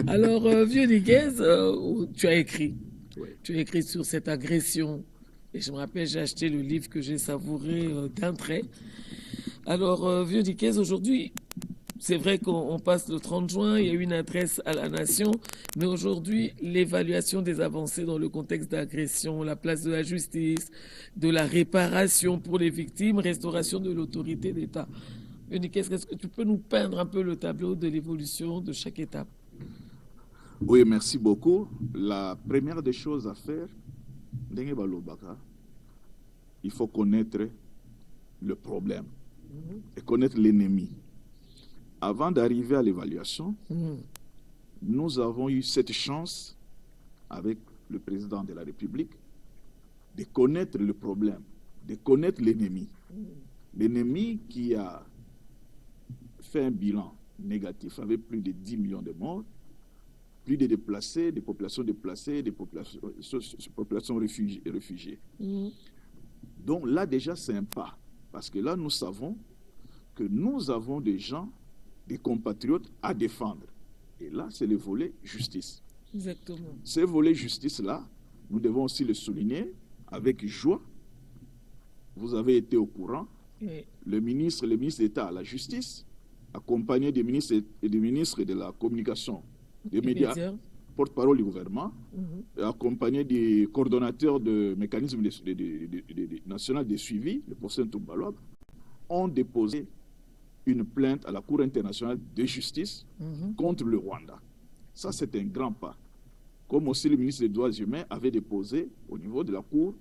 Alors, vieux Niguez, tu as écrit. Oui. Tu as écrit sur cette agression. Et je me rappelle, j'ai acheté le livre que j'ai savouré d'un trait. Alors, vieux Niguez, aujourd'hui, c'est vrai qu'on passe le 30 juin, il y a eu une adresse à la nation, mais aujourd'hui, l'évaluation des avancées dans le contexte d'agression, la place de la justice, de la réparation pour les victimes, restauration de l'autorité d'État. Eunice, est-ce que tu peux nous peindre un peu le tableau de l'évolution de chaque étape? Oui, merci beaucoup. La première des choses à faire, Ndenge Balobaka, il faut connaître le problème et connaître l'ennemi. Avant d'arriver à l'évaluation, nous avons eu cette chance, avec le président de la République, de connaître le problème, de connaître l'ennemi. L'ennemi qui a fait un bilan négatif avec plus de 10 millions de morts, plus de déplacés, des populations déplacées, des populations réfugiées. Donc là déjà c'est un pas, parce que là nous savons que nous avons des gens, des compatriotes à défendre. Et là c'est le volet justice. Exactement. Ce volet justice-là, nous devons aussi le souligner avec joie. Vous avez été au courant. Oui. Le ministre d'État à la justice, accompagné des ministres et des ministres de la communication, des médias, porte-parole du gouvernement, accompagné des coordonnateurs de mécanisme national de suivi, le professeur Toumbalob, ont déposé une plainte à la Cour internationale de justice contre le Rwanda. Ça, c'est un grand pas. Comme aussi le ministre des Droits humains avait déposé au niveau de la Cour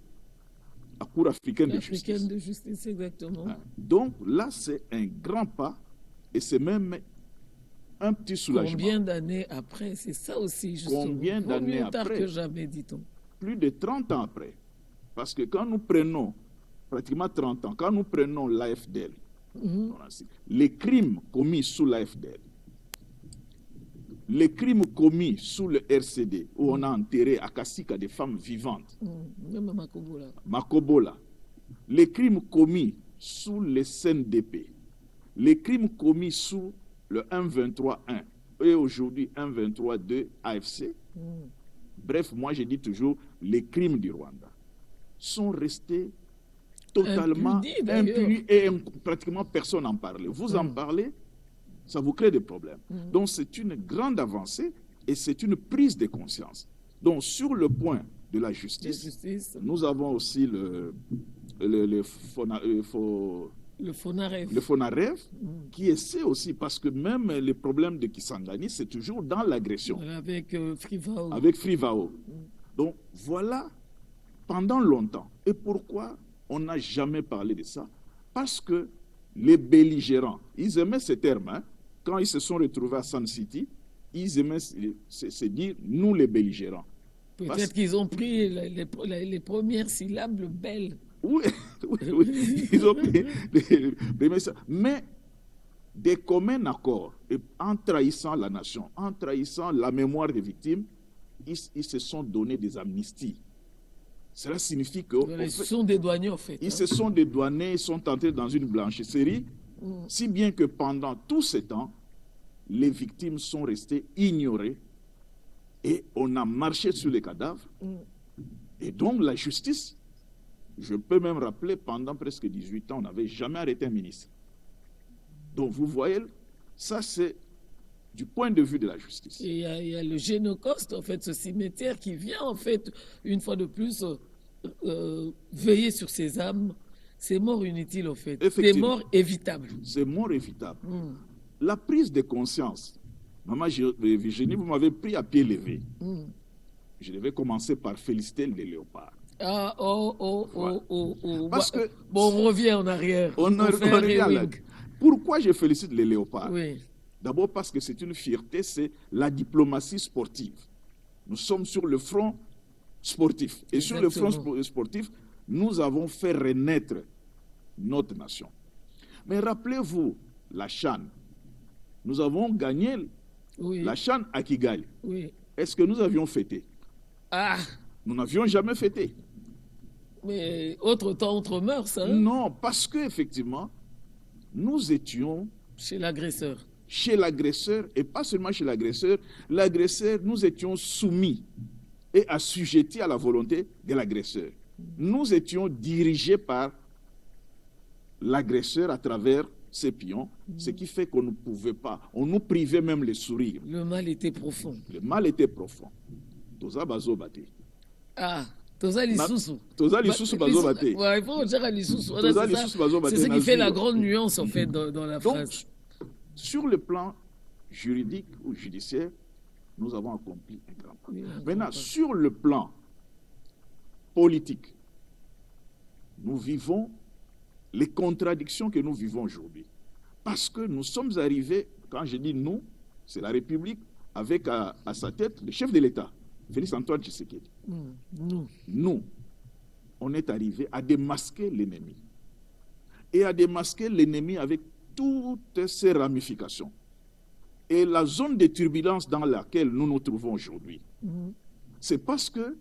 africaine de justice. Africaine de justice, exactement. Donc là, c'est un grand pas et c'est même un petit soulagement. Combien d'années après? C'est ça aussi, justement. Combien d'années après? Tard que jamais, dit-on. Plus de 30 ans après. Parce que quand nous prenons, pratiquement 30 ans, quand nous prenons l'AFDL, les crimes commis sous l'AFDL, les crimes commis sous le RCD, où on a enterré à Kassika des femmes vivantes, même à Makobola. Makobola, les crimes commis sous le CNDP, les crimes commis sous le 123.1 et aujourd'hui 123.2 AFC, bref, moi je dis toujours les crimes du Rwanda sont restés totalement impunis et pratiquement personne n'en parlait. Vous en parlez, ça vous crée des problèmes. Donc c'est une grande avancée et c'est une prise de conscience. Donc sur le point de la justice, nous avons aussi le FONAREV qui essaie aussi, parce que même les problèmes de Kisangani, c'est toujours dans l'agression. Avec Frivao. Avec Frivao. Donc voilà, pendant longtemps. Et pourquoi on n'a jamais parlé de ça? Parce que les belligérants, ils aimaient ce terme, hein? Quand ils se sont retrouvés à Sun City, ils aimaient se dire nous les belligérants. Peut-être qu'ils ont pris les premières syllabes belles. Oui, ils ont pris mais des communs accords, en trahissant la nation, en trahissant la mémoire des victimes, ils se sont donné des amnisties. Cela signifie que... Ils se sont dédouanés, en fait. Ils se sont dédouanés, ils sont entrés dans une blanchisserie, si bien que pendant tout ce temps, les victimes sont restées ignorées et on a marché sur les cadavres. Et donc la justice, je peux même rappeler, pendant presque 18 ans, on n'avait jamais arrêté un ministre. Donc vous voyez, ça c'est du point de vue de la justice. Et il y a le Génocoste, en fait, ce cimetière qui vient, en fait, une fois de plus, veiller sur ces âmes. C'est mort inutile, en fait. C'est mort évitable. C'est mort évitable. La prise de conscience. Maman Virginie, vous m'avez pris à pied levé. Je devais commencer par féliciter les léopards. Ah, Voilà. Parce que bon, on revient en arrière. On revient à la... Pourquoi je félicite les léopards? Oui. D'abord parce que c'est une fierté, c'est la diplomatie sportive. Nous sommes sur le front sportif. Et Exactement. Sur le front sportif, nous avons fait renaître notre nation. Mais rappelez-vous, la CHAN. Nous avons gagné la CHAN à Kigali. Oui. Est-ce que nous avions fêté? Ah! Nous n'avions jamais fêté. Mais autre temps, autre mœurs, hein? Non, parce qu'effectivement, nous étions... Chez l'agresseur. chez l'agresseur, et pas seulement chez l'agresseur, nous étions soumis et assujettis à la volonté de l'agresseur. Nous étions dirigés par l'agresseur à travers ses pions, ce qui fait qu'on ne pouvait pas, on nous privait même les sourires. Le mal était profond. Le mal était profond. Toza bazo bate. Ah, toza lisusu. Toza lisusu bazo bate. Ouais, il faut dire à lisusu. Toza lisusu bazo bate. C'est ce qui fait la grande nuance en fait dans la phrase. Sur le plan juridique ou judiciaire, nous avons accompli un grand pas. Oui, maintenant, sur le plan politique, nous vivons les contradictions que nous vivons aujourd'hui. Parce que nous sommes arrivés, quand je dis nous, c'est la République, avec à sa tête le chef de l'État, Félix Antoine Tshisekedi. Nous, on est arrivés à démasquer l'ennemi. Et à démasquer l'ennemi avec toutes ses ramifications. Et la zone de turbulence dans laquelle nous nous trouvons aujourd'hui, c'est parce que...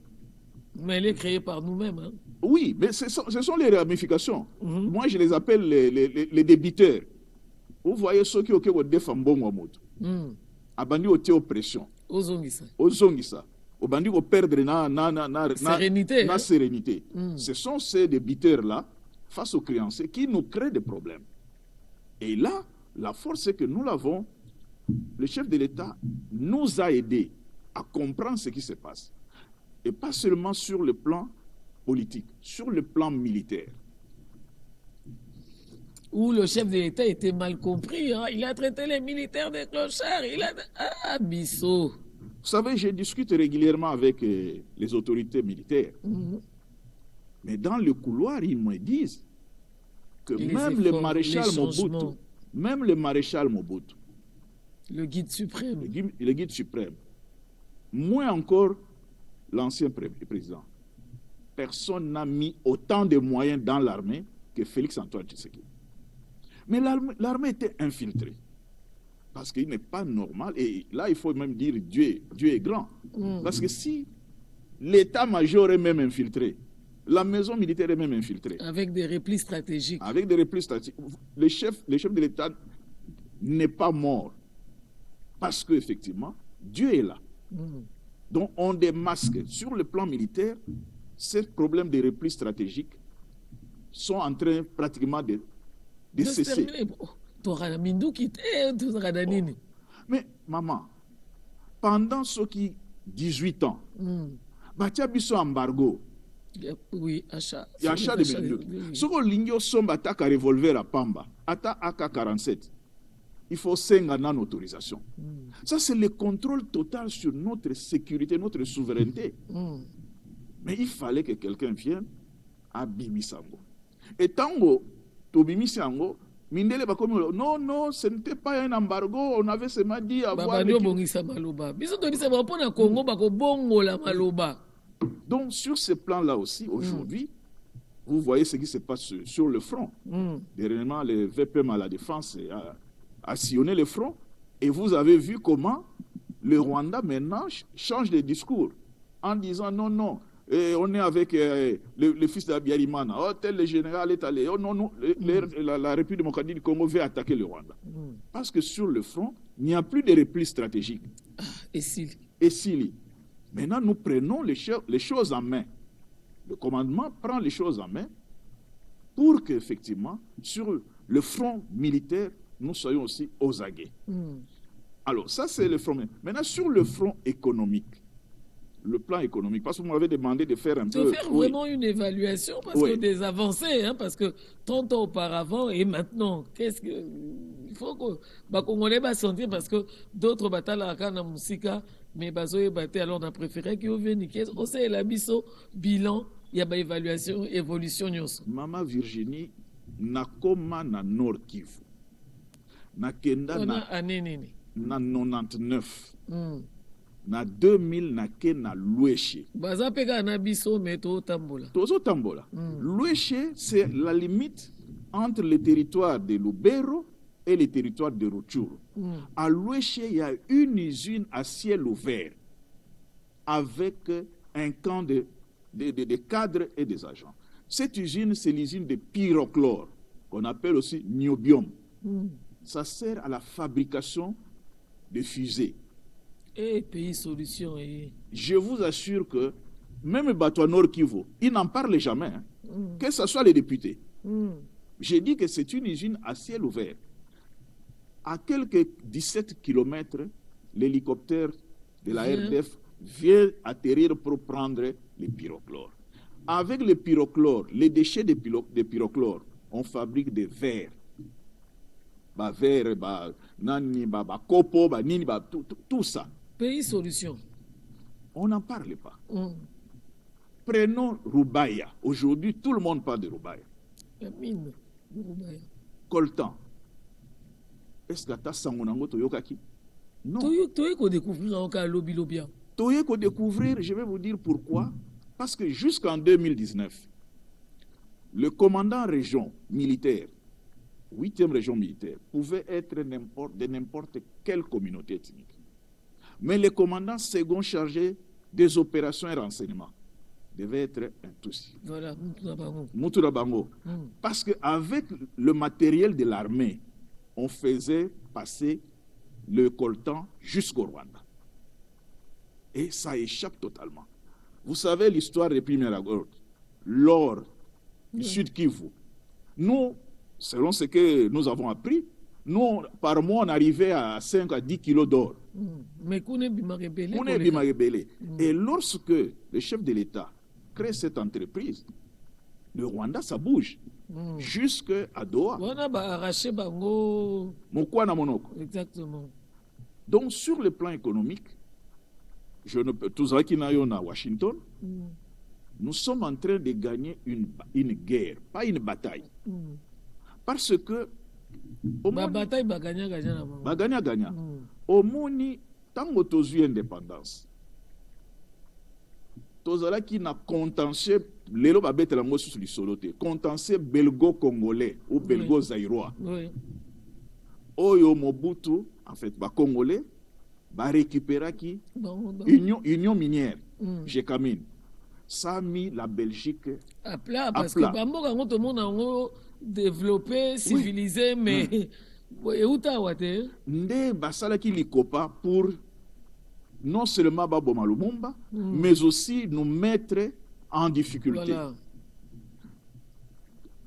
Mais elle est créée par nous-mêmes. Hein. Oui, mais ce sont les ramifications. Moi, je les appelle les débiteurs. Vous voyez ceux qui ont des femmes bonnes au monde. Abandi au oppression. Ozongisa. Abandi au perdre na sérénité. Ce sont ces débiteurs-là, face aux créanciers, qui nous créent des problèmes. Et là, la force, c'est que nous l'avons. Le chef de l'État nous a aidés à comprendre ce qui se passe. Et pas seulement sur le plan politique, sur le plan militaire. Où le chef de l'État était mal compris. Hein. Il a traité les militaires de clochards. Ah, Bissot. Vous savez, je discute régulièrement avec les autorités militaires. Mais dans le couloir, ils me disent que même le maréchal Mobutu, le guide suprême. Le guide suprême. Moins encore l'ancien président. Personne n'a mis autant de moyens dans l'armée que Félix Antoine Tshisekedi. Mais l'armée était infiltrée. Parce qu'il n'est pas normal. Et là, il faut même dire Dieu est grand. Parce que si l'état-major est même infiltré, la maison militaire est même infiltrée. Avec des replis stratégiques. Avec des replis stratégiques. Le chef de l'État n'est pas mort. Parce qu'effectivement, Dieu est là. Donc, on démasque. Sur le plan militaire, ces problèmes de repli stratégiques sont en train pratiquement de cesser. Mais, maman, pendant ce qui 18 ans, Batiabiso embargo. Oui, achat. Il y a achat de Benduki. Ce que l'Ingyo sombe attaque à revolver à Pamba, attaque AK-47. Il faut 5 ans d'autorisation. Ça, c'est le contrôle total sur notre sécurité, notre souveraineté. Mais il fallait que quelqu'un vienne à Bimisango. Et tango, to Bimisango, Mindele va comme non, ce n'était pas un embargo, on avait seulement dit avoir... Donc, sur ce plan-là aussi, aujourd'hui, vous voyez ce qui se passe sur le front. Dernièrement, le VPM à la défense a sillonné le front, et vous avez vu comment le Rwanda maintenant change de discours en disant non, on est avec le fils d'Abiyarimana, tel le général est allé, non, la République démocratique du Congo veut attaquer le Rwanda. Parce que sur le front, il n'y a plus de repli stratégique. Et Sili. Maintenant, nous prenons les choses en main. Le commandement prend les choses en main pour qu'effectivement, sur le front militaire, nous soyons aussi aux aguets. Alors, ça, c'est le front. Maintenant, sur le front économique, le plan économique, parce que vous m'avez demandé de faire un peu... De faire vraiment une évaluation, parce que des avancées, hein, parce que 30 ans auparavant et maintenant, qu'est-ce que... Il faut que... Congolais va sentir, parce que d'autres batailles à la Moussika, mais bazoé batté, alors on a préféré qu'ils viennent, on sait la biso, bilan, il y a une évaluation, évolution. Maman Virginie, nakoma na Nord Kivu. Nakenda na 99. Na 2000 nake na Lueche. Baza peka na biso meto tambola. Tozo tambola. Lueche, c'est la limite entre le territoire de Lubero et le territoire de Rutshuru. À Lueche, il y a une usine à ciel ouvert avec un camp de cadres et des agents. Cette usine, c'est l'usine de pyrochlore, qu'on appelle aussi niobium. ça sert à la fabrication de fusées. Et pays solution. Et... Je vous assure que même Bateau Nord Kivu, ils n'en parlent jamais, hein. Que ce soit les députés. J'ai dit que c'est une usine à ciel ouvert. À quelques 17 km, l'hélicoptère de la RDF vient atterrir pour prendre les pyrochlores. Avec le pyrochlore, les déchets de pyrochlore, on fabrique des verres. Verre, nani, copo, nini, tout ça. Pays solution. On n'en parle pas. Prenons Roubaïa. Aujourd'hui, tout le monde parle de Roubaïa. La mine de Roubaïa. Coltan. Est-ce que tu as sangonango toyokaki? Non. Toye ko découvrir en cas lobby lobby. Toye ko découvrir, je vais vous dire pourquoi. Parce que jusqu'en 2019, le commandant région militaire, 8e région militaire, pouvait être de n'importe quelle communauté ethnique. Mais le commandant second chargé des opérations et renseignements devait être un Tutsi. Voilà, Moutoura Bango. Parce qu'avec le matériel de l'armée, on faisait passer le coltan jusqu'au Rwanda. Et ça échappe totalement. Vous savez l'histoire des premières agotes. L'or du Sud Kivu. Nous, selon ce que nous avons appris, nous, par mois, on arrivait à 5 à 10 kilos d'or. Mais qu'on est rebellé. Et lorsque le chef de l'État crée cette entreprise, le Rwanda, ça bouge. Jusqu'à Doha. On a arraché Bango. Mokwana Monoko. Exactement. Donc, sur le plan économique, je ne peux tous à Washington, nous sommes en train de gagner une guerre, pas une bataille. Parce que la bataille va gagner. Au Moni, tant que tu as eu indépendance, tu as qui n'a contentieux, l'élo va mettre la mot sur le soloté, contentieux belgo-congolais ou belgo-zaïrois. Oyo Mobutu, en fait, Congolais, va récupérer qui Union minière, Gécamine. Ça a mis la Belgique à plat. Parce que tout le monde a développé, civilisé, mais où t'as ouaté? Nde basala qui likopa pour non seulement Babo Lumumba, mais aussi nous mettre en difficulté. Voilà.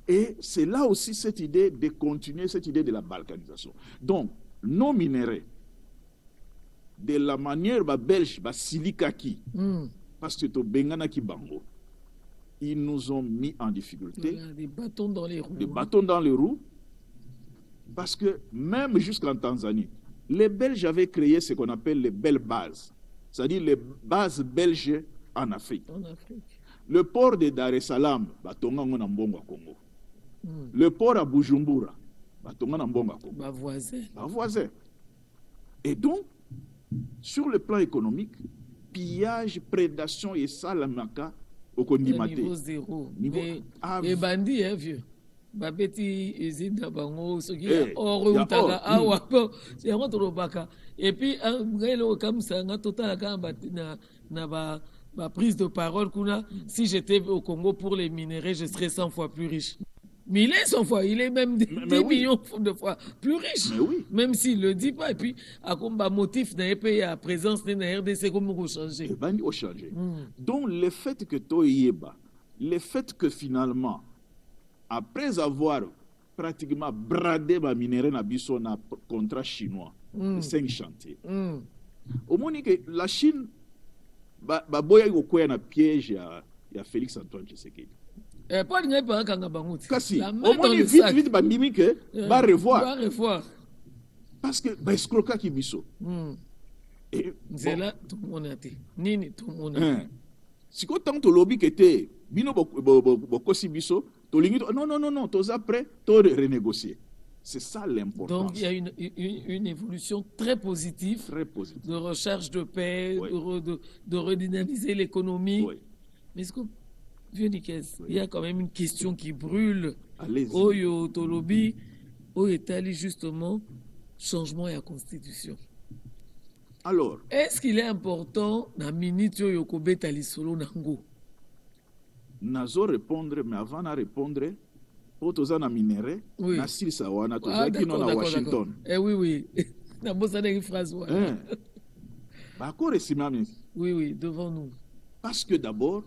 Et c'est là aussi cette idée de continuer, cette idée de la balkanisation. Donc, nos minéraux, de la manière belge, silikaki, parce que to bengana ki bango, ils nous ont mis en difficulté. Voilà, des bâtons dans les roues. Des bâtons dans les roues. Parce que même jusqu'en Tanzanie, les Belges avaient créé ce qu'on appelle les belles bases, c'est-à-dire les bases belges en Afrique. Le port de Dar es Salaam, batonga ngona mbongo Congo. Le port à Bujumbura, batonga na mbongo Congo. Voisin. Et donc, sur le plan économique, pillage, prédation et ça, la maka, au Kondimate. Niveau zéro. Et bandit, hein, vieux. Babeti usine d'Abango, ce qui est or ou taga, awa, c'est un autre baka. Et puis, comme ça, on a total ma prise de parole, si j'étais au Congo pour les minéraux, je serais 100 fois plus riche. Mais il est 100 fois, il est même 10 millions de fois plus riche. Même s'il ne le dit pas. Et puis, à combat motif d'un pays à présence de la RDC, comment vous changez? Donc, le fait que Toyeba, le fait que finalement, après avoir pratiquement bradé ma minéraux na biso na contrat chinois, 5 chantiers, au moins que la Chine, boya yokoya na piège ya Félix Antoine Tshisekedi. Pas de pas kanga banguti. Kasi, au moins vite bandimi que va revoir. Parce que escroquer qui biso. Et c'est là tout le monde a été. Nini tout le monde. Si quand tant to lobby que était bino bokosi biso, to lingi non, tous après to renégocier. C'est ça l'importance. Donc il y a une évolution très positive, de recherche de paix, de redynamiser l'économie. Mais est-ce que il y a quand même une question qui brûle. Oyo Tolobi, Oyo Etali justement, changement et la constitution. Alors, est-ce qu'il est important na minute Oyo Kobeta Lisolo Nango? Nazo répondre, mais avant de répondre, po toza na minéraux Oui. na silisa wana Ah, tozalaki no d'accord, na d'accord, Washington. d'accord. Eh oui, oui. Na bossa na phrase voilà. Bakor esimami. Oui, oui, devant nous. Parce que d'abord,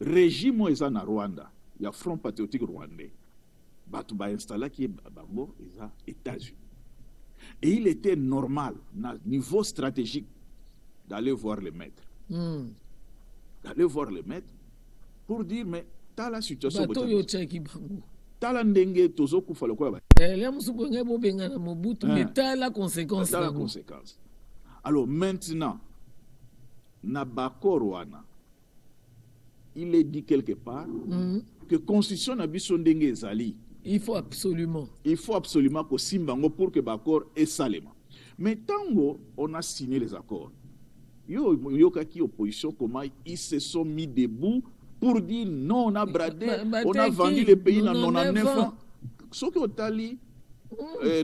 régime eza na Rwanda, il y a Front Patriotique Rwandais. Batu ba installa qui est bango eza États-Unis. Et il était normal, na niveau stratégique, d'aller voir les maîtres. D'aller voir les maîtres pour dire, mais t'as la situation. Bato yo tchaki bango. T'as la ndenge tozo kufa lokwa ba. Là musubu ngebo benga na Mobutu, mais t'as la conséquence. T'as la conséquence. Alors maintenant, na bakor wana, il est dit quelque part que constitution na biso ndenge ezali. Il faut absolument que Simbango pour que l'accord est salema. Mais tango on a signé les accords, yo kaki opposition comment ils se sont mis debout pour dire non, on a bradé, on a vendu le pays dans 99 ans. Ce qui est allé,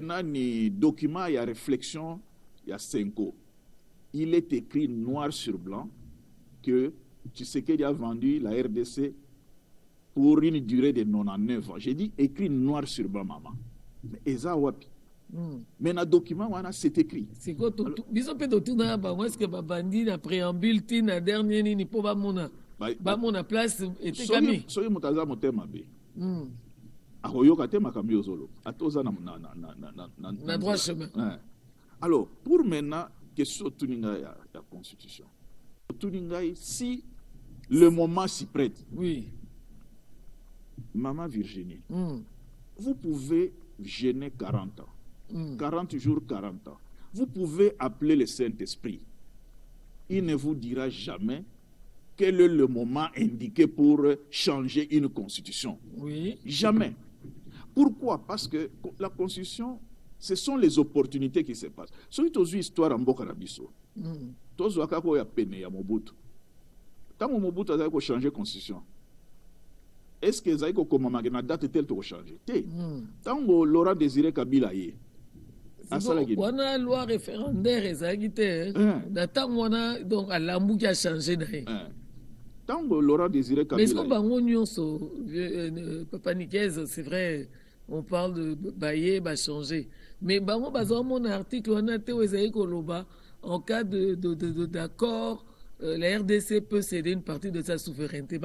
nani document, il y a réflexion, il y a 5 ans. Il est écrit noir sur blanc que Tshisekedi a vendu la RDC pour une durée de 99 ans. J'ai dit écrit noir sur blanc, maman. Mais Eza wapi. Mais dans le document, c'est écrit. C'est quoi tout? Bisous peut tout na ba est-ce que babandi na préambule ti na dernier ni po ba mona. Ba mona place était kami. Soyi mutaza motema be. Akoyoka tema kambi ozolo. Atoza na droit chemin. Alors, pour maintenant question tuninga ya constitution. Tuninga si le moment s'y prête. Oui. Maman Virginie, vous pouvez gêner 40 ans. 40 jours, 40 ans. Vous pouvez appeler le Saint-Esprit. Il ne vous dira jamais quel est le moment indiqué pour changer une constitution. Oui. Jamais. Pourquoi? Parce que la constitution, ce sont les opportunités qui se passent. Si tu as une histoire en Bokarabiso, tu as une peine à Mobutu. Quand Mobutu a changé la constitution, est-ce que ça a une date telle pour changer? Tant que Laurent Désiré Kabila est. On a une loi référendaire et ça a été. Donc, à l'ambou qui a changé. Tant que Laurent Désiré Kabila. Mais ce qu'on Papa Nicaise, c'est vrai, on parle de Baye, va changer. Mais mon article, on a été en cas d'accord. La RDC peut céder une partie de sa souveraineté.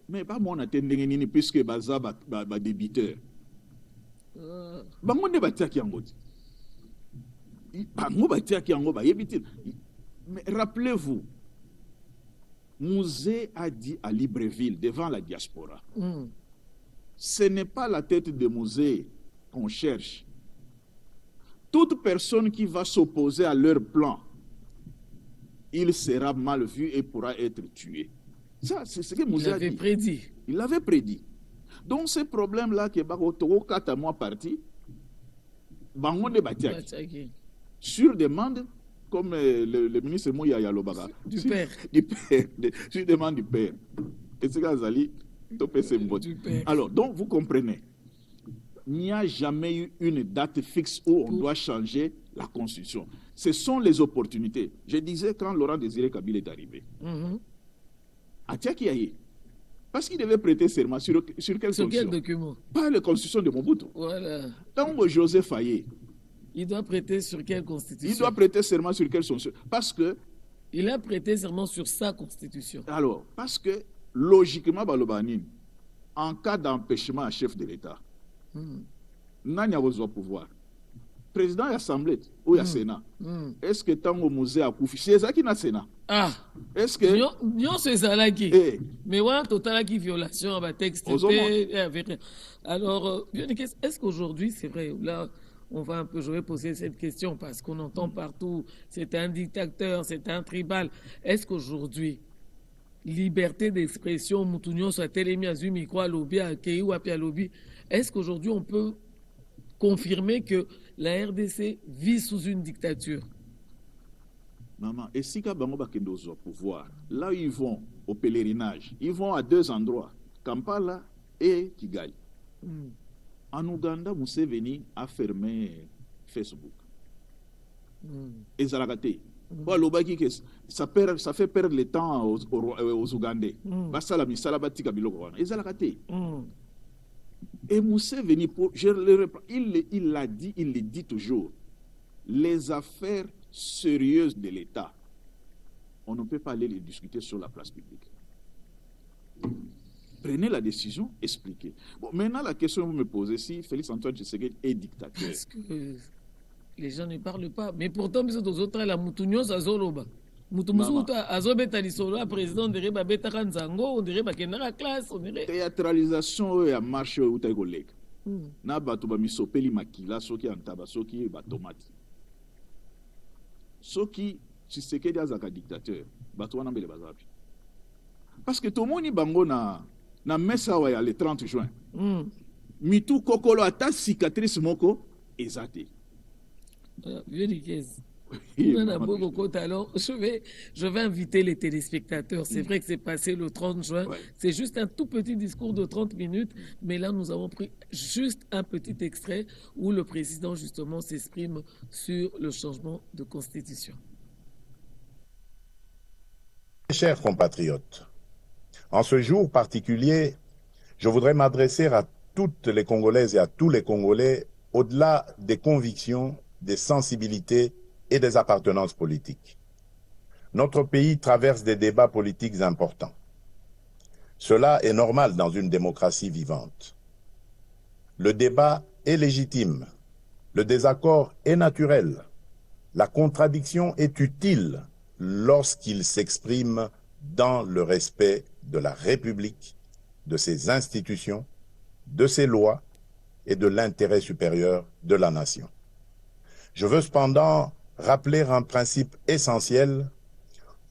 Mais pas mon attending puisque Baza va débiteur. Bango ne batia ki ango. Bango batia ki ango ba yebitil. Mais rappelez-vous, Mouzé a dit à Libreville devant la diaspora. Ce n'est pas la tête de Mouzé qu'on cherche. Toute personne qui va s'opposer à leur plan, il sera mal vu et pourra être tué. Ça, c'est ce que Mouzé a dit. Prédit. Il l'avait prédit. Donc, ce problème-là, qui est 4 mois parti, sur demande, comme le ministre Mouya Yalobara. Du père. Sur demande du père. Et c'est Gazali, du père. Alors, donc, vous comprenez, il n'y a jamais eu une date fixe où on doit changer la constitution. Ce sont les opportunités. Je disais quand Laurent Désiré Kabila est arrivé. À Tiakiaïe. Parce qu'il devait prêter serment sur quel document? Pas la constitution de Mobutu. Voilà. Tant Joseph Faye. Il doit prêter sur quelle constitution? Il doit prêter serment sur quelle constitution? Parce que... Il a prêté serment sur sa constitution. Alors, parce que, logiquement, Balobanin, en cas d'empêchement à chef de l'État, n'a pas pouvoir. Président de l'Assemblée ou le Sénat, est-ce que tant que musée a couché, c'est ça qui n'a Sénat? Ah, est-ce que non, c'est ça là qui. Mais voilà, total qui violation à texte. Alors, est-ce qu'aujourd'hui, c'est vrai, là, je vais poser cette question parce qu'on entend partout, c'est un dictateur, c'est un tribal. Est-ce qu'aujourd'hui, liberté d'expression, Moutounion soit télémi à Zumi, quoi, lobby, à Kéou, à Pialobi, est-ce qu'aujourd'hui, on peut confirmer que la RDC vit sous une dictature? Maman, et si Kabango Bakendo au pouvoir, là où ils vont au pèlerinage, ils vont à 2 endroits, Kampala et Kigali. En Ouganda, Museveni a fermé Facebook. Et Zaragate. Ça fait perdre le temps aux Ougandais. Et Zaragate. Et Museveni, il l'a dit, il le dit toujours, les affaires sérieuses de l'État, on ne peut pas aller les discuter sur la place publique. Prenez la décision, expliquez. Bon, maintenant, la question que vous me posez, si Félix-Antoine Tshisekedi est dictateur. Parce que les gens ne parlent pas. Mais pourtant, nous autres, la moutounion, ça zoloba. Moutoumousouta, azobeta lisolo, président de Reba Beta Kanzango, on dirait Bakendara classe, on dirait. Théâtralisation et à marche ou ta collègue. Na bato ba misopeli makila, soki antaba, soki ba tomate. Soki Tshisekedi azaka dictateur, bato wana mbele bazapi. Parce que tout le monde bango na mesa wa ya le 30 juin. Mitu kokolo ata cicatrice moko ezate. Vieux Nikez. Alors, je vais inviter les téléspectateurs. C'est vrai que c'est passé le 30 juin. Ouais. C'est juste un tout petit discours de 30 minutes. Mais là, nous avons pris juste un petit extrait où le président, justement, s'exprime sur le changement de constitution. Chers compatriotes, en ce jour particulier, je voudrais m'adresser à toutes les Congolaises et à tous les Congolais au-delà des convictions, des sensibilités et des appartenances politiques. Notre pays traverse des débats politiques importants. Cela est normal dans une démocratie vivante. Le débat est légitime, le désaccord est naturel, la contradiction est utile lorsqu'il s'exprime dans le respect de la République, de ses institutions, de ses lois et de l'intérêt supérieur de la nation. Je veux cependant rappeler un principe essentiel: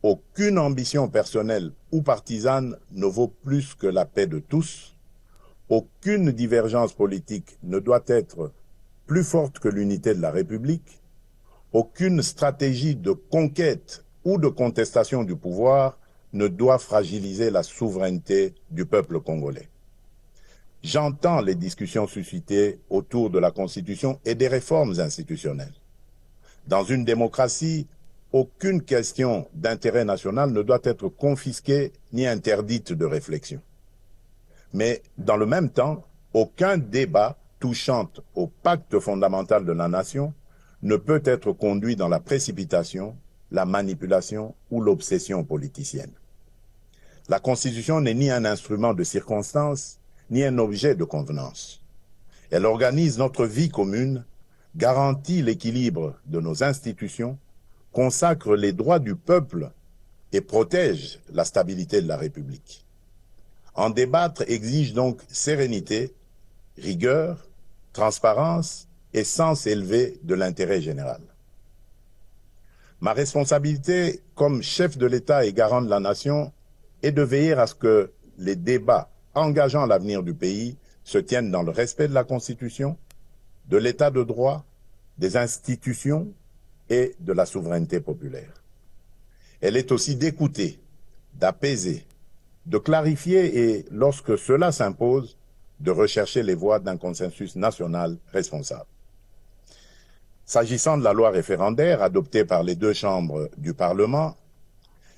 aucune ambition personnelle ou partisane ne vaut plus que la paix de tous, aucune divergence politique ne doit être plus forte que l'unité de la République, aucune stratégie de conquête ou de contestation du pouvoir ne doit fragiliser la souveraineté du peuple congolais. J'entends les discussions suscitées autour de la Constitution et des réformes institutionnelles. Dans une démocratie, aucune question d'intérêt national ne doit être confisquée ni interdite de réflexion. Mais dans le même temps, aucun débat touchant au pacte fondamental de la nation ne peut être conduit dans la précipitation, la manipulation ou l'obsession politicienne. La Constitution n'est ni un instrument de circonstance, ni un objet de convenance. Elle organise notre vie commune, garantit l'équilibre de nos institutions, consacre les droits du peuple et protège la stabilité de la République. En débattre exige donc sérénité, rigueur, transparence et sens élevé de l'intérêt général. Ma responsabilité comme chef de l'État et garant de la nation est de veiller à ce que les débats engageant l'avenir du pays se tiennent dans le respect de la Constitution, de l'État de droit, des institutions et de la souveraineté populaire. Elle est aussi d'écouter, d'apaiser, de clarifier et, lorsque cela s'impose, de rechercher les voies d'un consensus national responsable. S'agissant de la loi référendaire adoptée par les deux chambres du Parlement,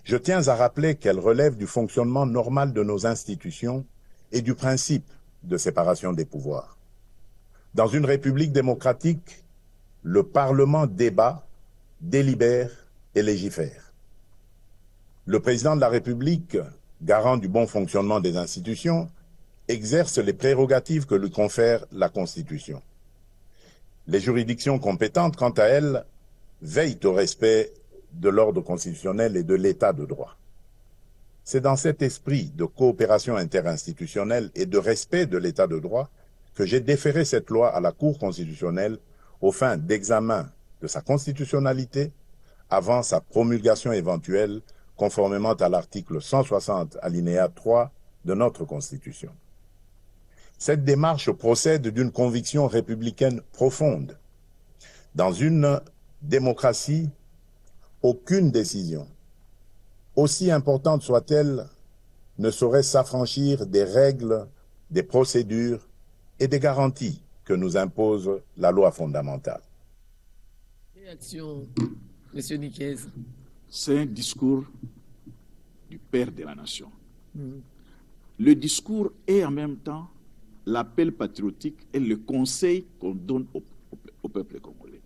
je tiens à rappeler qu'elle relève du fonctionnement normal de nos institutions et du principe de séparation des pouvoirs. Dans une république démocratique, le Parlement débat, délibère et légifère. Le président de la République, garant du bon fonctionnement des institutions, exerce les prérogatives que lui confère la Constitution. Les juridictions compétentes, quant à elles, veillent au respect de l'ordre constitutionnel et de l'état de droit. C'est dans cet esprit de coopération interinstitutionnelle et de respect de l'état de droit que j'ai déféré cette loi à la Cour constitutionnelle aux fins d'examen de sa constitutionnalité avant sa promulgation éventuelle conformément à l'article 160 alinéa 3 de notre Constitution. Cette démarche procède d'une conviction républicaine profonde. Dans une démocratie, aucune décision, aussi importante soit-elle, ne saurait s'affranchir des règles, des procédures et des garanties que nous impose la loi fondamentale. Réaction, M. Nikez. C'est un discours du père de la nation. Le discours est en même temps l'appel patriotique est le conseil qu'on donne au peuple congolais.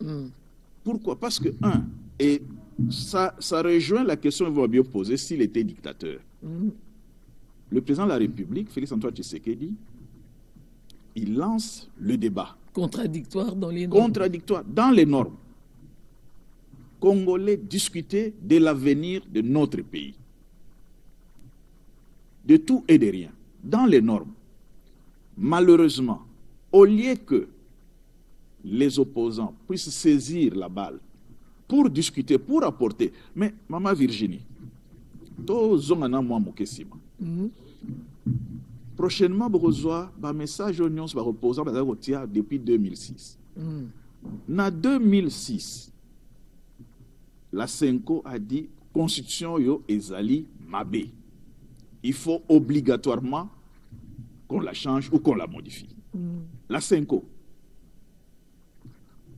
Pourquoi? Parce que, et ça rejoint la question que vous m'aviez posée s'il était dictateur. Le président de la République, Félix-Antoine Tshisekedi, il lance le débat. Contradictoire dans les normes. Contradictoire dans les normes. Congolais discuter de l'avenir de notre pays. De tout et de rien. Dans les normes. Malheureusement, au lieu que les opposants puissent saisir la balle pour discuter, pour apporter. Mais, Maman Virginie, prochainement, vous recevez un message aux opposants depuis 2006. En 2006, la Senko a dit Constitution yo ezali mabe. Il faut obligatoirement qu'on la change ou qu'on la modifie. La Senko.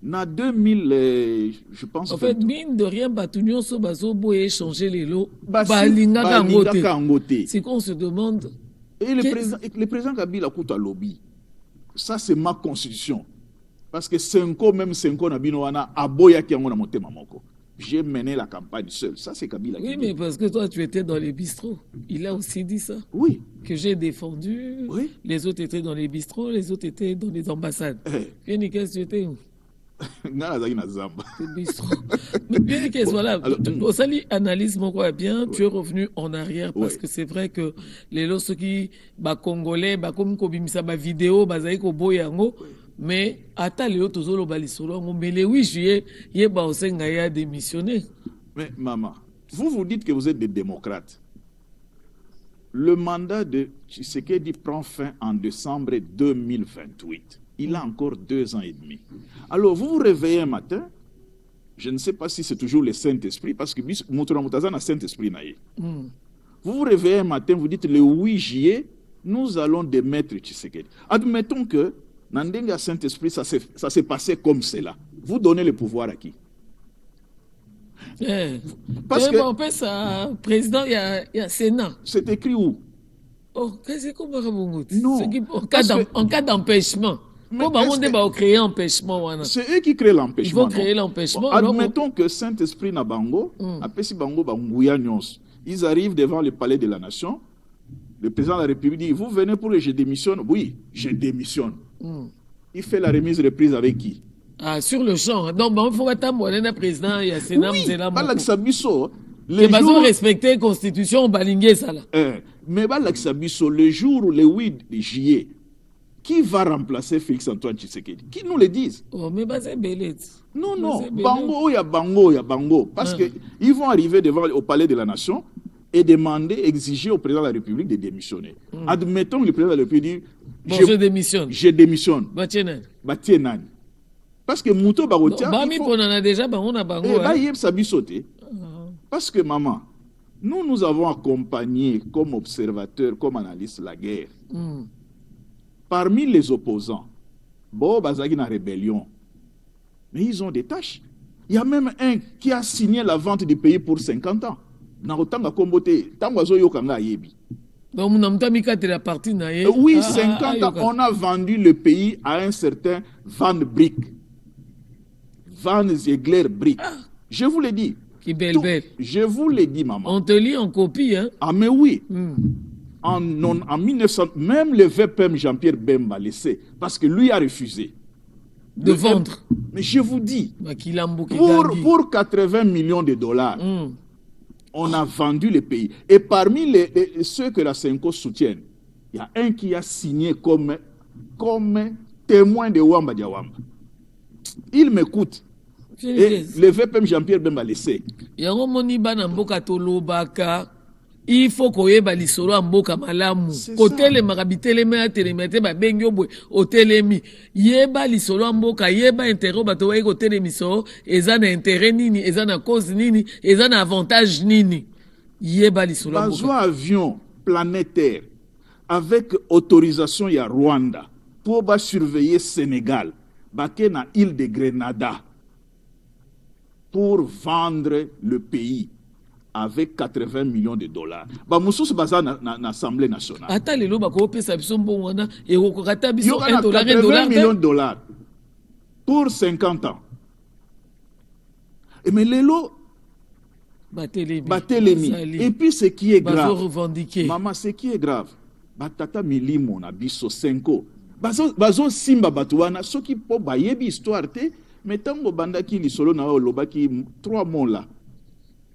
En 2000, je pense. En fait, mine de rien, Batunion Sobazobo a changé les lots. Balinga Kangote. C'est qu'on se demande. Et le président Kabila a lobby. Ça, c'est ma constitution. Parce que Senko, même Senko Nabinoana, Aboya qui a monté Mamoko. J'ai mené la campagne seul. Ça, c'est Kabila. Oui, mais parce que toi, tu étais dans les bistrots. Il a aussi dit ça. Oui. Que j'ai défendu. Oui. Les autres étaient dans les bistrots, les autres étaient dans les ambassades. Bien, qu'est-ce que tu étais où? Mais voilà, au sali analyse mon quoi bien, tu es revenu en arrière parce que c'est vrai que les lots qui congolais comme kobimisa ba vidéo bazai ko boyango mais ata les autres zolo balisolo mais le 8 juillet yeba osenga ya démissionné. Mais maman, vous dites que vous êtes des démocrates. Le mandat de Tshisekedi prend fin en décembre 2028. Il a encore 2 ans et demi. Alors, vous vous réveillez un matin, je ne sais pas si c'est toujours le Saint-Esprit, parce que Moutoura Moutazan a Saint-Esprit. Vous vous réveillez un matin, vous dites le 8 juillet, nous allons démettre Tshisekedi. Admettons que, Nandenga Saint-Esprit, ça s'est passé comme cela. Vous donnez le pouvoir à qui? Parce que on peut ça, président, il y a Sénat. C'est écrit où? Oh, qu'est-ce qu'on va Non. En cas d'empêchement. Créer empêchement. C'est eux qui créent l'empêchement. Il faut créer l'empêchement. Admettons que Saint-Esprit na bango, apesi bango banguya nyons. Ils arrivent devant le palais de la nation. Le président de la République dit, vous venez pour que je démissionne? Oui, je démissionne. Il fait la remise reprise avec qui? Sur le champ. Donc, il faut attendre le président, il y a Sénat, oui, les jours respecter la Constitution, balinguer ça là. Mais le jour où le 8 juillet, qui va remplacer Félix-Antoine Tshisekedi? Qui nous le disent? Oh, mais c'est belé. Non. Bango, il y a Bango. Parce qu'ils vont arriver au palais de la nation et demander, exiger au président de la République de démissionner. Admettons que le président de la République dit je démissionne. Je démissionne. Batienani. Parce que Mouto Barotia. On en a déjà, on a Bango. Parce que, maman, nous avons accompagné comme observateurs, comme analystes la guerre. Parmi les opposants, Bazagi na rébellion, mais ils ont des tâches. Il y a même un qui a signé la vente du pays pour 50 ans. Oui, 50 ans, on a vendu le pays à un certain Van Brick. Van Ziegler Brick. Je vous l'ai dit. Je vous l'ai dit, maman. On te lit en copie, hein? Ah, mais oui. En 1900, même le VPM Jean-Pierre Bemba laissé, parce que lui a refusé de vendre. Mais je vous dis, pour 80 millions de dollars, on a vendu le pays. Et parmi ceux que la Senko soutient, il y a un qui a signé comme témoin de Wamba Diawamba. Il m'écoute. Et le VPM Jean-Pierre Bemba laissé. Il faut qu'on ait balisolo en boka malamu. Hôtel marabitele me atelemete ba bengyo boy hotelemi. Yeba lisolo en boka yeba intérêt bato wa hôtel miso ezana intérêt nini ezana cause nini ezana avantage nini. Yeba lisolo en boka. Bazwa avion planétaire avec autorisation ya Rwanda pour surveiller Sénégal. Baké na île de Grenada pour vendre le pays avec 80 millions de dollars. Bah, Moussous Baza na l'Assemblée nationale. Ata lelo bako pesa biso mbongo wana et okokata Il y biso aura 1 dollar 80 millions de dollars pour 50 ans. Et mais Lelo, Batelemi. Et puis ce qui est grave, maman, ce qui est grave, Batata Milimo na biso 5 ans. Bazo simba batuana, ce qui peut bayebi histoire te, mais tango bandaki lisolo na olobaki 3 mots là.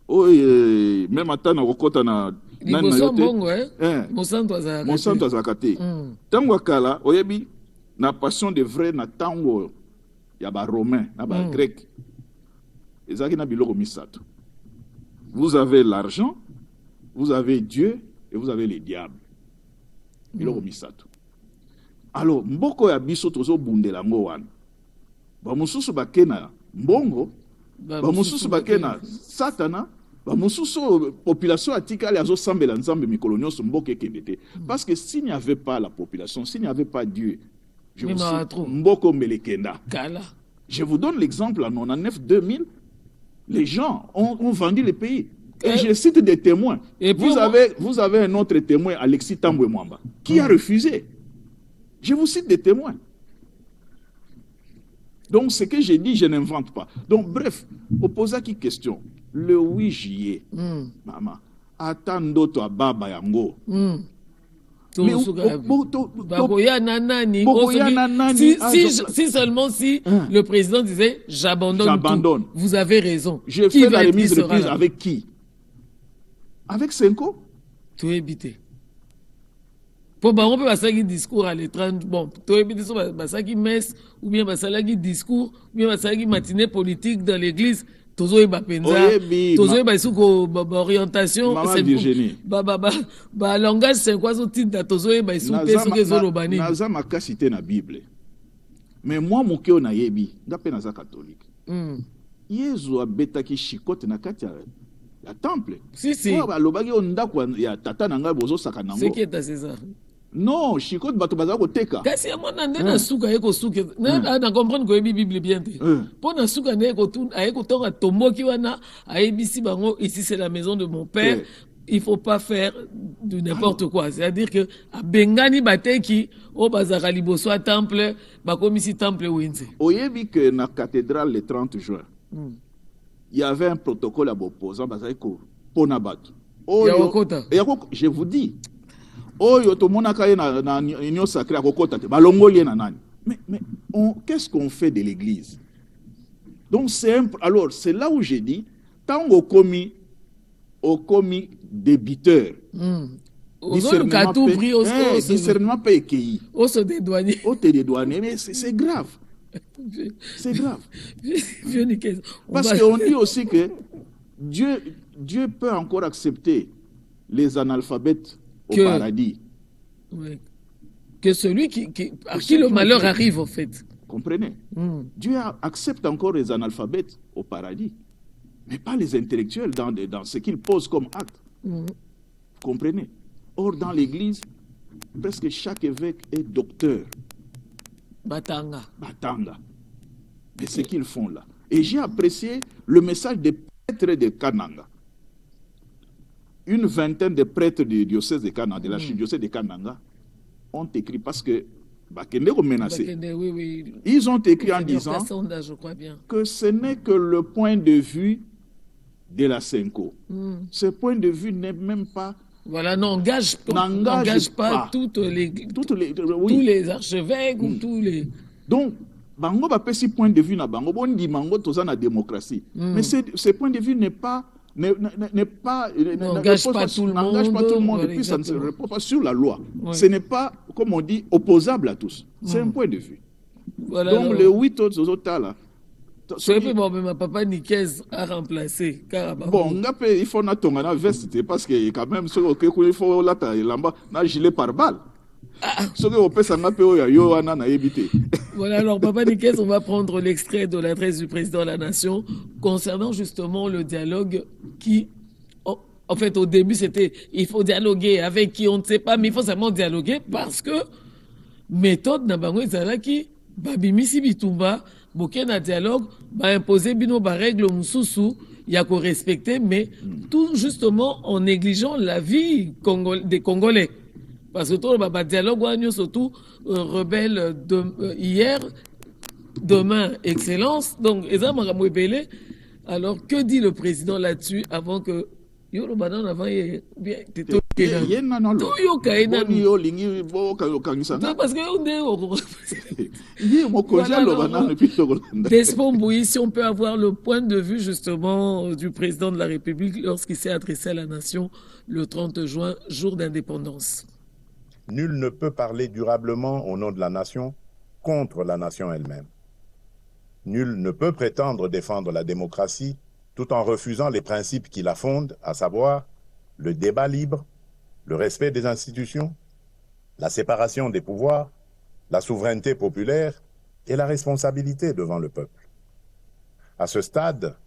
Oh, même atana okota na Monsanto azakate. Tango kala oyebi na passion de vrai na tango ya ba romain na ba grec. Ezaki na biloko misato. Vous avez l'argent, vous avez Dieu et vous avez les diables. Biloko misato. Alors mboko ya biso tozo bundela ngo wana. Ba mususu bakena mbongo, ba mususu bakena satana. Population atikali azo sambela nzambe mikolo nyonso mboka ekendete. Parce que s'il n'y avait pas la population, s'il n'y avait pas Dieu, je vous donne l'exemple en 99-2000, les gens ont vendu le pays. Et je cite des témoins. Et vous avez un autre témoin, Alexis Tambwe Mwamba, qui a refusé. Je vous cite des témoins. Donc ce que j'ai dit, je n'invente pas. Donc bref, opposa qui question. Le 8 juillet, maman, attends toi baba yango. Si seulement si le président disait j'abandonne. Vous avez raison. Je fais la remise de reprise avec qui? Avec Senko? Tu es habité. Pour on peut passer un discours à l'étranger. Bon, tu es habité sur une messe, ou bien passer un discours, ou bien passer une matinée politique dans l'église. Tozo e bapenza tozo e baisuko orientation ba langage c'est quoi so titre tozo e baisuko soke zolo bani naza makasité na Bible mais moi mokeo na yebi ngape naza catholique Yesu abetaki shikote na kati ya temple si ba lobaki ondako ya tata nanga bozo saka nango c'est qui est César. Non, shikote bato baza ko teka. Kasi amona ndena suka eko suka. Na comprendre ko Bible bien te. Pona suka ne ko tun ayeko tonga tomboki wana ayebisi bango ici c'est la maison de mon père. Il faut pas faire de n'importe quoi. C'est-à-dire que a bengani bateki o bazaka liboso a temple bakomisi temple wenze. Oyebi que na cathédrale le 30 juin. Il y avait un protocole à opposant bazako pona bato. Je vous dis oyo to monaka na union sacrée akokota te balongoli na nani mais qu'est-ce qu'on fait de l'église? Donc alors c'est là où j'ai dit tango komi débiteur discernement pas écueilli o se dédouaner mais c'est grave. C'est grave. Parce qu'on dit aussi que Dieu peut encore accepter les analphabètes au paradis. Oui. Que celui à qui le malheur arrive, en fait. Comprenez? Dieu accepte encore les analphabètes au paradis, mais pas les intellectuels dans ce qu'ils posent comme acte. Comprenez? Or, dans l'église, presque chaque évêque est docteur. Batanga. Mais ce qu'ils font là. Et j'ai apprécié le message des prêtres de Kananga. Une vingtaine de prêtres du diocèse de Kananga, de l'archidiocèse de Kananga, ont écrit parce que Bakende est menacé. Oui. Ils ont écrit en disant je crois bien, que ce n'est que le point de vue de la Senko. Ce point de vue n'est même pas. Voilà, n'engage pas tous les archevêques ou tous les. Donc, bango ba pesi point de vue na bango bon di mango toza na démocratie. Mais ce point de vue n'engage pas tout le monde et puis ça ne se repose pas sur la loi. Ce n'est pas, comme on dit, opposable à tous. C'est un point de vue. Voilà, donc alors, le 8 autres là. Ma papa Nikez a remplacé Karabakh. Bon, il faut n'attendre la veste parce que quand même il faut la gilet par balle. Voilà, alors Papa Nikes, on va prendre l'extrait de l'adresse du président de la Nation concernant justement le dialogue qui, en fait, au début, c'était il faut dialoguer avec qui on ne sait pas, mais il faut seulement dialoguer parce que méthode n'a pas qui babimisi bitumba bokena dialogue ba imposer bino ba règle mususu il y a qu'au respecter, mais tout justement en négligeant la vie des Congolais. Parce que tout le dialogue, surtout rebelle hier, demain, excellence. Donc, alors, que dit le président là-dessus avant que Desmond Bouy, si on peut avoir le point de vue justement du président de la République lorsqu'il s'est adressé à la nation le 30 juin, jour d'indépendance. Nul ne peut parler durablement au nom de la nation contre la nation elle-même. Nul ne peut prétendre défendre la démocratie tout en refusant les principes qui la fondent, à savoir le débat libre, le respect des institutions, la séparation des pouvoirs, la souveraineté populaire et la responsabilité devant le peuple. À ce stade,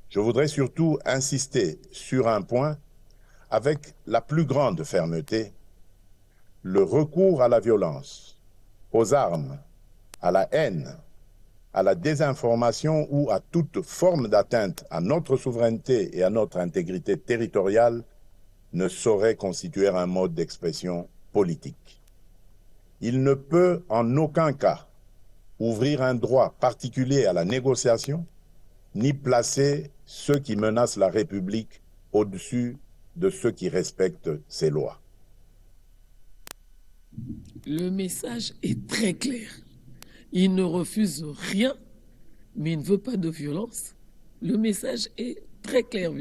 je voudrais surtout insister sur un point avec la plus grande fermeté: le recours à la violence, aux armes, à la haine, à la désinformation ou à toute forme d'atteinte à notre souveraineté et à notre intégrité territoriale ne saurait constituer un mode d'expression politique. Il ne peut en aucun cas ouvrir un droit particulier à la négociation, ni placer ceux qui menacent la République au-dessus de ceux qui respectent ses lois. Le message est très clair. Il ne refuse rien, mais il ne veut pas de violence. Le message est très clair.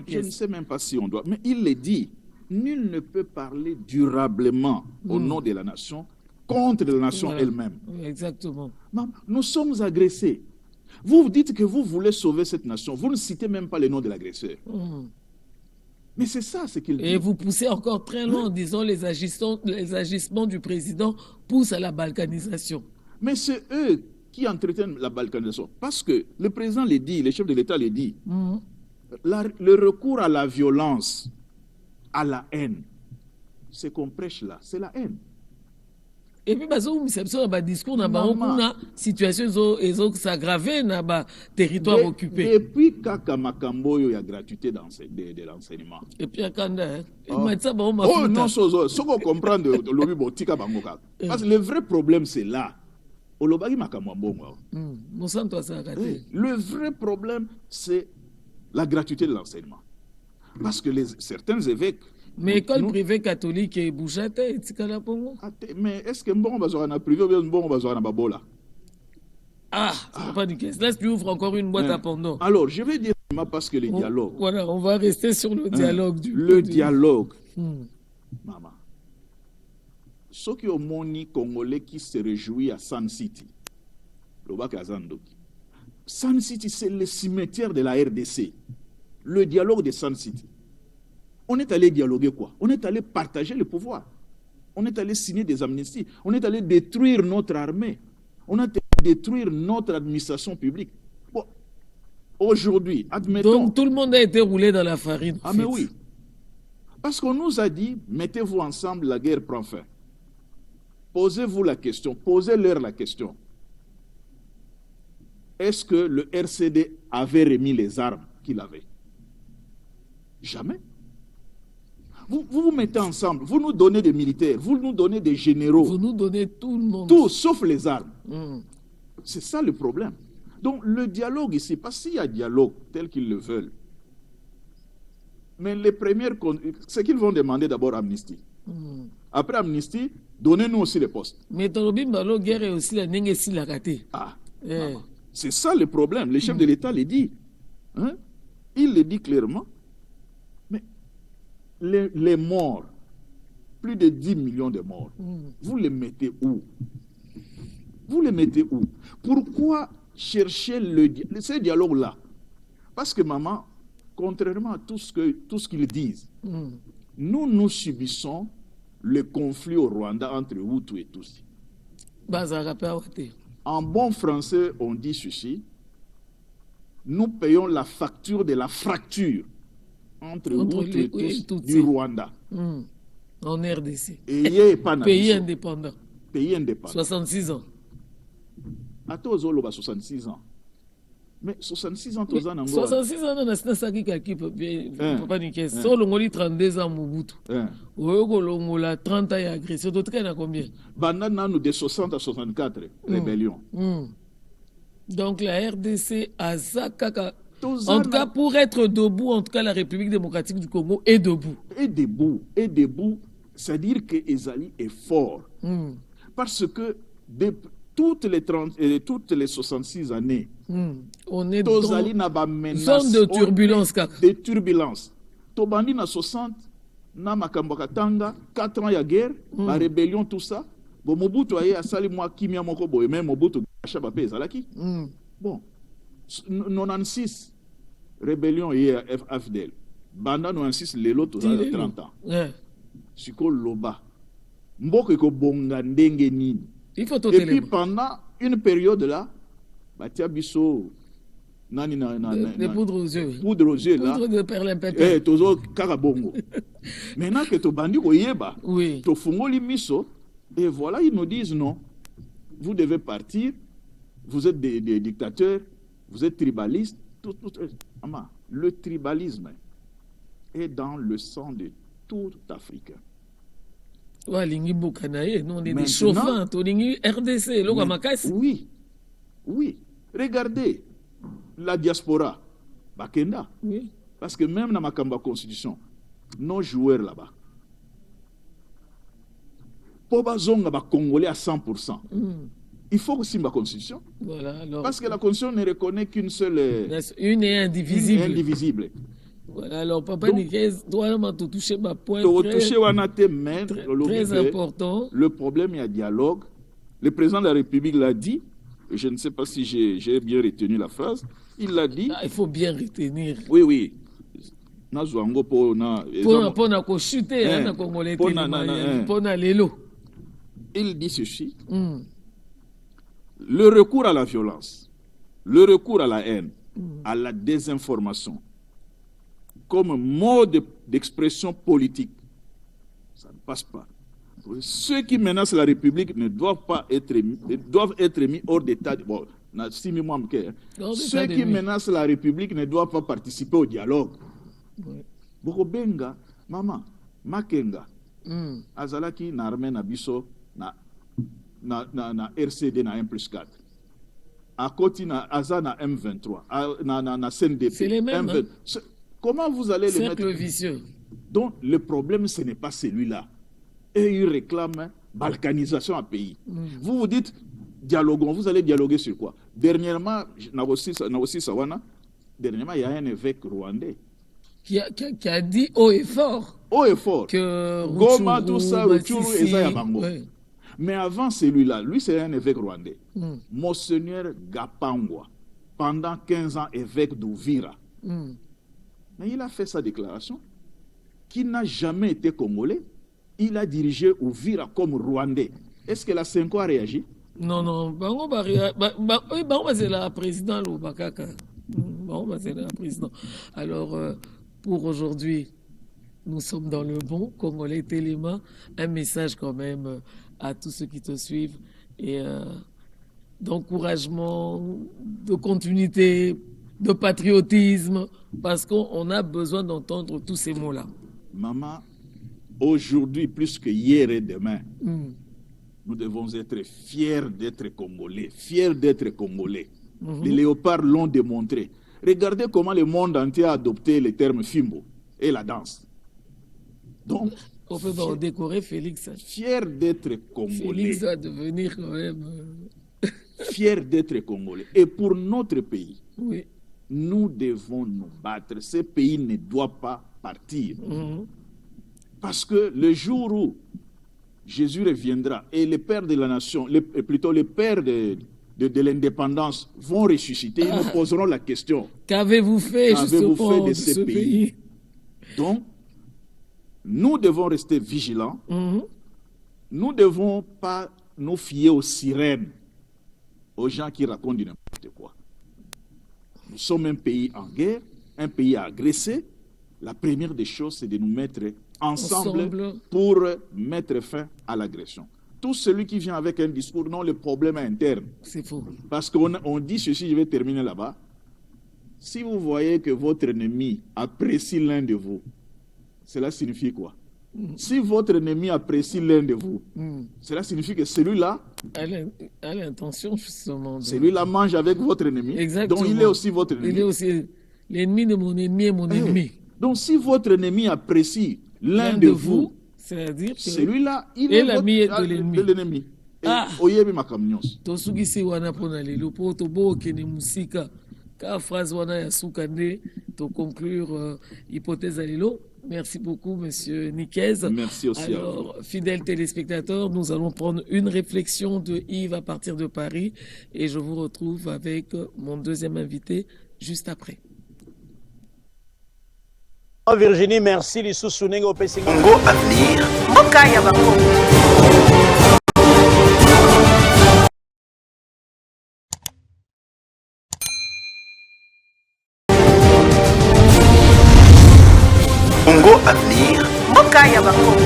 Je ne sais même pas si on doit, mais il le dit. Nul ne peut parler durablement au nom de la nation contre la nation elle-même. Exactement. Nous sommes agressés. Vous dites que vous voulez sauver cette nation. Vous ne citez même pas le nom de l'agresseur. Mais c'est ça ce qu'il dit. Et vous poussez encore très loin en disant les agissements du président poussent à la balkanisation. Mais c'est eux qui entretiennent la balkanisation. Parce que le président le dit, le chef de l'État le dit. Le recours à la violence, à la haine, ce qu'on prêche là, c'est la haine. Et puis, discours, la situation est aggravée dans le territoire occupé. Depuis Kaka Makamboyo, il y a gratuité de l'enseignement. Et puis, oh non, ce qu'on comprend de l'Obi Botika Bangoka. Parce que le vrai problème, c'est là. Le vrai problème, c'est la gratuité de l'enseignement. Parce que certains évêques. Mais école privée catholique est bougate, mais est-ce que bon on va privé ou bien bon on va babola? Ah, c'est pas du caisse. Là, tu ouvres encore une boîte à pendant. Alors, je vais dire parce que le dialogue. Voilà, on va rester sur le dialogue. Dialogue. Maman. Ceux qui ont moni congolais qui se réjouit à Sun City. Sun City, c'est le cimetière de la RDC. Le dialogue de Sun City. On est allé dialoguer quoi? On est allé partager le pouvoir. On est allé signer des amnisties. On est allé détruire notre armée. On a allé détruire notre administration publique. Bon, aujourd'hui, admettons... Donc tout le monde a été roulé dans la farine. Ah mais oui. Parce qu'on nous a dit, mettez-vous ensemble, la guerre prend fin. Posez-vous la question, posez-leur la question. Est-ce que le RCD avait remis les armes qu'il avait? Jamais. Vous vous mettez ensemble, vous nous donnez des militaires, vous nous donnez des généraux. Vous nous donnez tout le monde. Tout, sauf les armes. C'est ça le problème. Donc le dialogue ici, pas s'il y a dialogue tel qu'ils le veulent. Mais les premières, c'est qu'ils vont demander d'abord amnistie. Après amnistie, donnez-nous aussi les postes. Mais la guerre est aussi la nengue si la raté. Ah, c'est ça le problème. Le chef de l'État le dit. Hein? Il le dit clairement. Mais les morts, plus de 10 millions de morts, vous les mettez où? Vous les mettez où? Pourquoi chercher ce dialogue-là? Parce que maman, contrairement à tout ce qu'ils disent, nous subissons le conflit au Rwanda entre Hutu et Tutsi. En bon français, on dit ceci: nous payons la facture de la fracture entre Hutu et Tutsi du Rwanda. En RDC. Pays indépendant. Pays indépendant. 66 ans. À Tozolo, 66 ans. Mais 66 ans, tous ans, 66 ans, on a 5 qui peut pas niquer. Solo, on 32 ans, Mobutu. On a 30 ans d'agression. D'autres, il y en a combien? Bandana, nous, de 60 à 64, rébellion. Donc, la RDC a Zakaka. En tout cas, pour être debout, en tout cas, la République démocratique du Congo est debout. Et debout, c'est-à-dire que Ezali est fort. Parce que toutes les 66 années, on est dans zone de turbulence. De turbulence. Tobandi na 60, na Makambaka Tanga, 4 ans de guerre, la rébellion, tout ça. Bon, Mobutu aye asali mwa kimia moko boye, même Mobutu achaba pe ezalaki. Bon, 96, rébellion et FDL. Banda 96, lelo tout ça 30 ans. Siko loba. Mboko ko bonga ndenge nini. Il faut et puis pendant une période là, Batia Bisso, des poudres aux yeux. Poudre aux yeux là. Poudre de perlimpétin. Toujours Karabongo. Maintenant que tu bandi koyeba, oui. Tu fungoli miso, et voilà, ils nous disent non, vous devez partir, vous êtes des dictateurs, vous êtes tribalistes. Le tribalisme est dans le sang de tout Africain. Nous, on est des chauffants, RDC, oui, oui. Regardez la diaspora, Bakenda. Oui. Parce que même dans ma constitution, nos joueurs là-bas, pour bazonga ba Congolais à 100%. Il faut aussi ma constitution. Voilà, alors, parce que la constitution ne reconnaît qu'une seule. Une et indivisible. Indivisible. Voilà, alors papa Niquez doit toucher ma point très important. Le problème, il y a dialogue. Le président de la République l'a dit. Je ne sais pas si j'ai bien retenu la phrase. Il l'a dit. Il faut bien retenir. Oui, oui. Il dit ceci. Le recours à la violence, le recours à la haine, à la désinformation, comme mode d'expression politique, ça ne passe pas. Ceux qui menacent la République ne doivent pas être mis hors d'état. Bon, ceux qui menacent la République ne doivent pas participer au dialogue. Bokobenga, maman, Makenga, Azalaki na armée na biso na RCD na 1+4. À côté na Aza na M23, na CNDP. C'est les mêmes. Comment vous allez les mettre? Vicieux. Donc le problème, ce n'est pas celui-là. Et ils réclament balkanisation à pays. Vous vous dites, dialoguons. Vous allez dialoguer sur quoi? Dernièrement, dernièrement, il y a un évêque rwandais qui a dit haut et fort que Goma, tout ça, Rutshuru et Zayabango. Mais avant celui-là, lui c'est un évêque rwandais. Monseigneur Gapangwa, pendant 15 ans évêque d'Ouvira. Mais il a fait sa déclaration qu'il n'a jamais été congolais. Il a dirigé Ouvira comme rwandais. Est-ce que la Senko a réagi? Non. C'est la présidente Lubakaka. C'est la présidente. Alors, pour aujourd'hui, nous sommes dans le bon Congolais Téléma. Un message quand même à tous ceux qui te suivent et d'encouragement, de continuité, de patriotisme, parce qu'on a besoin d'entendre tous ces mots-là. Maman, aujourd'hui, plus que hier et demain, nous devons être fiers d'être Congolais, fiers d'être Congolais. Les léopards l'ont démontré. Regardez comment le monde entier a adopté le terme Fimbo et la danse. Donc, on peut décorer Félix. Fier d'être Congolais. Félix va devenir quand même... fier d'être Congolais. Et pour notre pays, oui, nous devons nous battre. Ce pays ne doit pas partir. Parce que le jour où Jésus reviendra et les pères de la nation, plutôt les pères de l'indépendance vont ressusciter, ils nous poseront la question. Qu'avez-vous fait justement de ce pays? Donc, nous devons rester vigilants. Nous ne devons pas nous fier aux sirènes, aux gens qui racontent du n'importe quoi. Nous sommes un pays en guerre, un pays agressé. La première des choses, c'est de nous mettre ensemble pour mettre fin à l'agression. Tout celui qui vient avec un discours, non, le problème est interne. C'est faux. Parce qu'on dit ceci, je vais terminer là-bas. Si vous voyez que votre ennemi apprécie l'un de vous, cela signifie quoi? Si votre ennemi apprécie l'un de vous, cela signifie que celui-là a l'intention justement. Celui-là mange avec votre ennemi. Exactement. Donc il est aussi votre ennemi. Il est aussi l'ennemi de mon ennemi et mon ennemi. Donc si votre ennemi apprécie l'un de vous, c'est-à-dire que celui-là, il est l'ami de l'ennemi. Oyebi makamnyos. Tosugisi wana pona lelo po to bo kene musika ka phrase wana ya sukande to conclure hypothèse à lelo. Merci beaucoup, Monsieur Niquez. Merci aussi. Alors, fidèles téléspectateurs, nous allons prendre une réflexion de Yves à partir de Paris et je vous retrouve avec mon deuxième invité juste après. Virginie, merci. Les sous-sounégo au Congo Avenir. Okaya Bako. Congo Avenir. Okaya Bako.